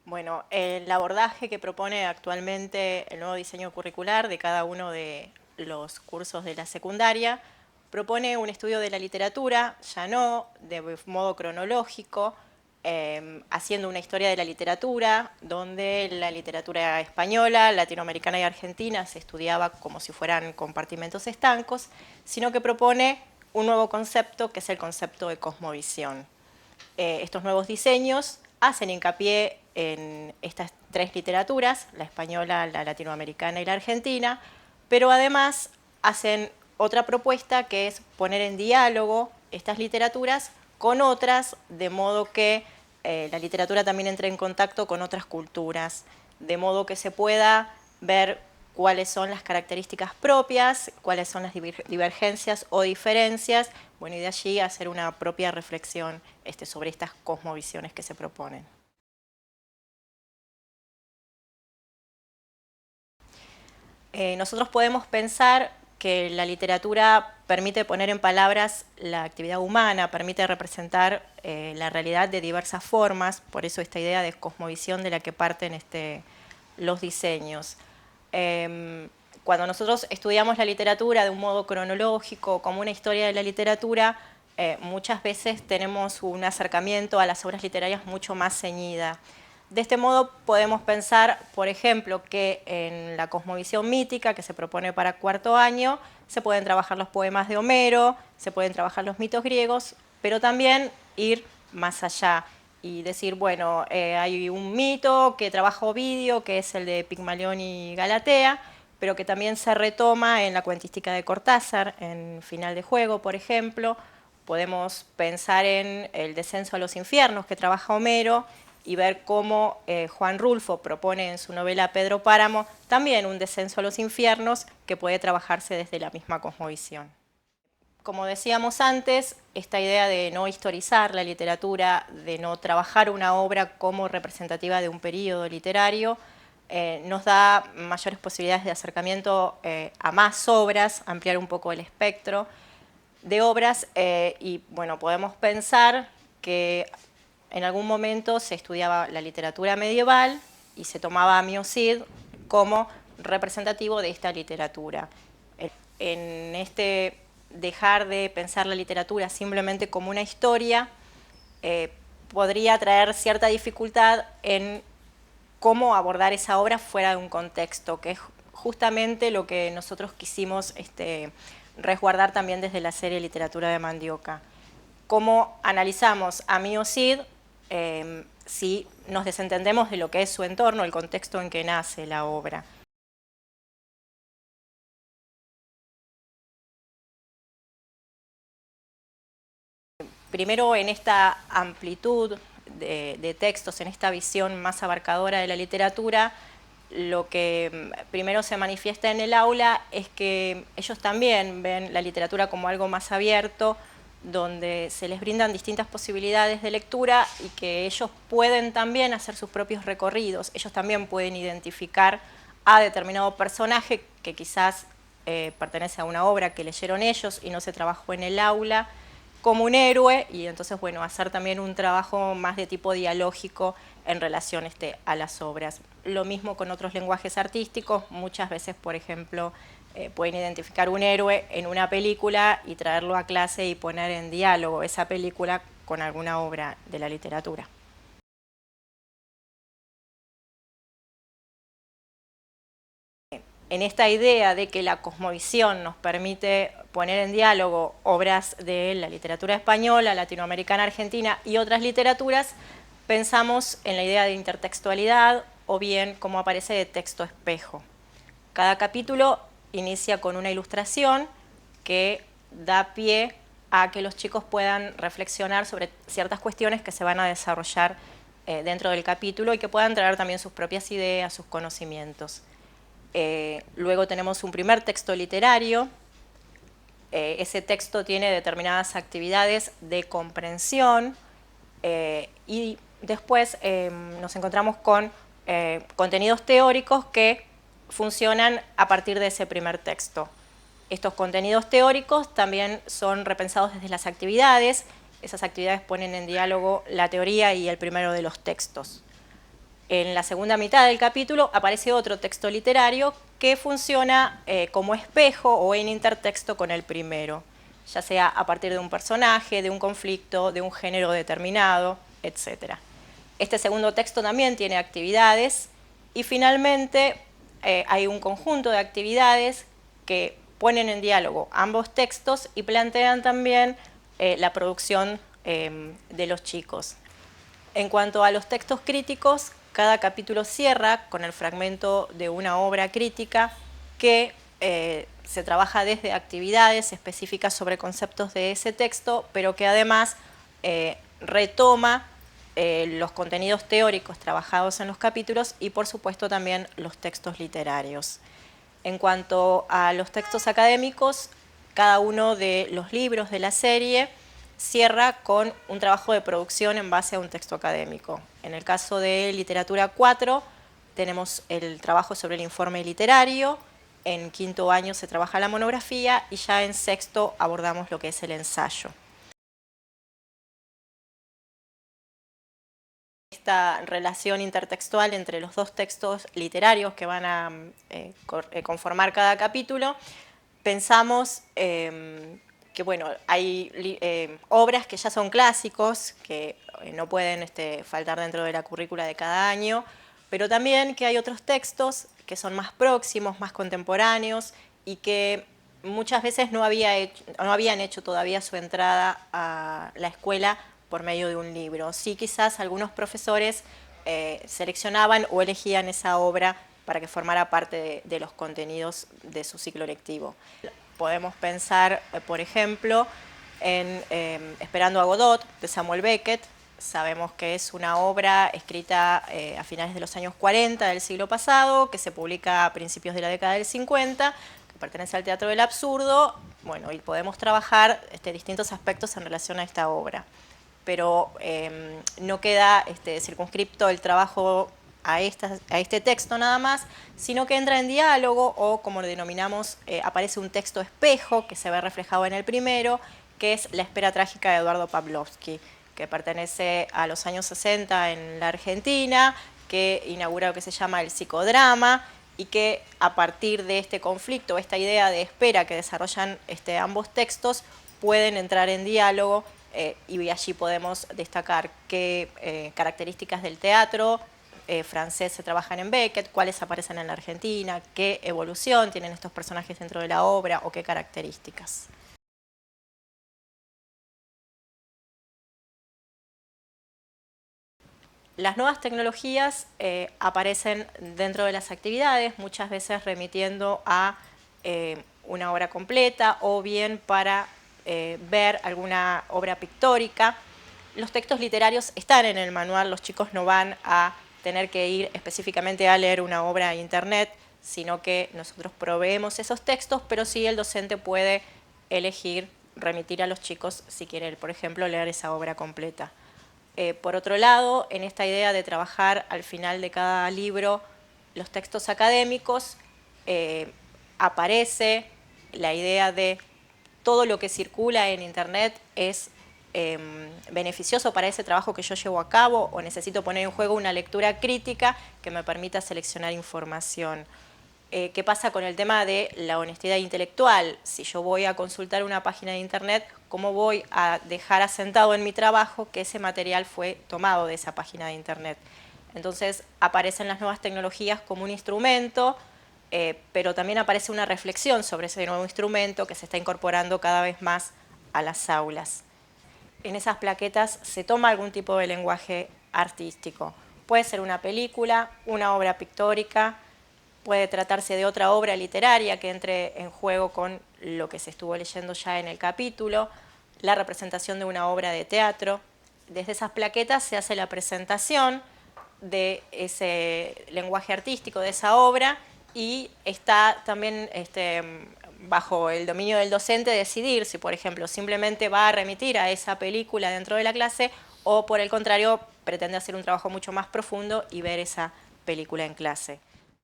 Bueno, el abordaje que propone actualmente el nuevo diseño curricular de cada uno de los cursos de la secundaria propone un estudio de la literatura, ya no de modo cronológico, haciendo una historia de la literatura, donde la literatura española, latinoamericana y argentina se estudiaba como si fueran compartimentos estancos, sino que propone un nuevo concepto que es el concepto de cosmovisión. Estos nuevos diseños hacen hincapié en estas tres literaturas, la española, la latinoamericana y la argentina, pero además hacen otra propuesta que es poner en diálogo estas literaturas con otras, de modo que la literatura también entre en contacto con otras culturas, de modo que se pueda ver cuáles son las características propias, cuáles son las divergencias o diferencias, bueno, y de allí hacer una propia reflexión sobre estas cosmovisiones que se proponen. Nosotros podemos pensar que la literatura permite poner en palabras la actividad humana, permite representar la realidad de diversas formas, por eso esta idea de cosmovisión de la que parten los diseños. Cuando nosotros estudiamos la literatura de un modo cronológico, como una historia de la literatura, muchas veces tenemos un acercamiento a las obras literarias mucho más ceñida. De este modo podemos pensar, por ejemplo, que en la cosmovisión mítica que se propone para cuarto año se pueden trabajar los poemas de Homero, se pueden trabajar los mitos griegos, pero también ir más allá y decir, bueno, hay un mito que trabaja Ovidio, que es el de Pigmalión y Galatea, pero que también se retoma en la cuentística de Cortázar, en Final de Juego, por ejemplo. Podemos pensar en el descenso a los infiernos que trabaja Homero, y ver cómo Juan Rulfo propone en su novela Pedro Páramo también un descenso a los infiernos que puede trabajarse desde la misma cosmovisión. Como decíamos antes, esta idea de no historizar la literatura, de no trabajar una obra como representativa de un periodo literario, nos da mayores posibilidades de acercamiento a más obras, ampliar un poco el espectro de obras y bueno, podemos pensar que en algún momento se estudiaba la literatura medieval y se tomaba a Mio Cid como representativo de esta literatura. En este dejar de pensar la literatura simplemente como una historia, podría traer cierta dificultad en cómo abordar esa obra fuera de un contexto, que es justamente lo que nosotros quisimos resguardar también desde la serie Literatura de Mandioca. Cómo analizamos a Mio Cid si nos desentendemos de lo que es su entorno, el contexto en que nace la obra. Primero, en esta amplitud de textos, en esta visión más abarcadora de la literatura, lo que primero se manifiesta en el aula es que ellos también ven la literatura como algo más abierto, donde se les brindan distintas posibilidades de lectura y que ellos pueden también hacer sus propios recorridos, ellos también pueden identificar a determinado personaje que quizás pertenece a una obra que leyeron ellos y no se trabajó en el aula, como un héroe, y entonces, bueno, hacer también un trabajo más de tipo dialógico en relación a las obras. Lo mismo con otros lenguajes artísticos, muchas veces, por ejemplo, pueden identificar un héroe en una película y traerlo a clase y poner en diálogo esa película con alguna obra de la literatura. En esta idea de que la cosmovisión nos permite poner en diálogo obras de la literatura española, latinoamericana, argentina y otras literaturas, pensamos en la idea de intertextualidad o bien como aparece de texto espejo. Cada capítulo inicia con una ilustración que da pie a que los chicos puedan reflexionar sobre ciertas cuestiones que se van a desarrollar dentro del capítulo y que puedan traer también sus propias ideas, sus conocimientos. Luego tenemos un primer texto literario. Ese texto tiene determinadas actividades de comprensión y después nos encontramos con contenidos teóricos que funcionan a partir de ese primer texto. Estos contenidos teóricos también son repensados desde las actividades. Esas actividades ponen en diálogo la teoría y el primero de los textos. En la segunda mitad del capítulo aparece otro texto literario que funciona como espejo o en intertexto con el primero, ya sea a partir de un personaje, de un conflicto, de un género determinado, etc. Este segundo texto también tiene actividades y finalmente hay un conjunto de actividades que ponen en diálogo ambos textos y plantean también la producción de los chicos. En cuanto a los textos críticos, cada capítulo cierra con el fragmento de una obra crítica que se trabaja desde actividades específicas sobre conceptos de ese texto, pero que además retoma los contenidos teóricos trabajados en los capítulos y por supuesto también los textos literarios. En cuanto a los textos académicos, cada uno de los libros de la serie cierra con un trabajo de producción en base a un texto académico. En el caso de Literatura 4 tenemos el trabajo sobre el informe literario, en quinto año se trabaja la monografía y ya en sexto abordamos lo que es el ensayo. Esta relación intertextual entre los dos textos literarios que van a conformar cada capítulo, pensamos que bueno, hay obras que ya son clásicos, que no pueden faltar dentro de la currícula de cada año, pero también que hay otros textos que son más próximos, más contemporáneos y que muchas veces no habían hecho todavía su entrada a la escuela por medio de un libro. Sí, quizás algunos profesores seleccionaban o elegían esa obra para que formara parte de los contenidos de su ciclo lectivo. Podemos pensar, por ejemplo, en Esperando a Godot, de Samuel Beckett. Sabemos que es una obra escrita a finales de los años 40 del siglo pasado, que se publica a principios de la década del 50, que pertenece al teatro del absurdo. Bueno, y podemos trabajar distintos aspectos en relación a esta obra. Pero no queda circunscripto el trabajo a este texto nada más, sino que entra en diálogo o, como lo denominamos, aparece un texto espejo que se ve reflejado en el primero, que es La espera trágica de Eduardo Pavlovsky, que pertenece a los años 60 en la Argentina, que inaugura lo que se llama el psicodrama y que a partir de este conflicto, esta idea de espera que desarrollan ambos textos, pueden entrar en diálogo y allí podemos destacar qué características del teatro francés se trabajan en Beckett, cuáles aparecen en la Argentina, qué evolución tienen estos personajes dentro de la obra o qué características. Las nuevas tecnologías aparecen dentro de las actividades, muchas veces remitiendo a una obra completa o bien para ver alguna obra pictórica. Los textos literarios están en el manual, los chicos no van a tener que ir específicamente a leer una obra a internet, sino que nosotros proveemos esos textos, pero sí el docente puede elegir remitir a los chicos si quiere, por ejemplo, leer esa obra completa. Por otro lado, en esta idea de trabajar al final de cada libro los textos académicos, aparece la idea de todo lo que circula en internet es beneficioso para ese trabajo que yo llevo a cabo o necesito poner en juego una lectura crítica que me permita seleccionar información. ¿Qué pasa con el tema de la honestidad intelectual? Si yo voy a consultar una página de internet, ¿cómo voy a dejar asentado en mi trabajo que ese material fue tomado de esa página de internet? Entonces aparecen las nuevas tecnologías como un instrumento, pero también aparece una reflexión sobre ese nuevo instrumento que se está incorporando cada vez más a las aulas. En esas plaquetas se toma algún tipo de lenguaje artístico. Puede ser una película, una obra pictórica, puede tratarse de otra obra literaria que entre en juego con lo que se estuvo leyendo ya en el capítulo, la representación de una obra de teatro. Desde esas plaquetas se hace la presentación de ese lenguaje artístico, de esa obra, y está también bajo el dominio del docente decidir si, por ejemplo, simplemente va a remitir a esa película dentro de la clase o, por el contrario, pretende hacer un trabajo mucho más profundo y ver esa película en clase.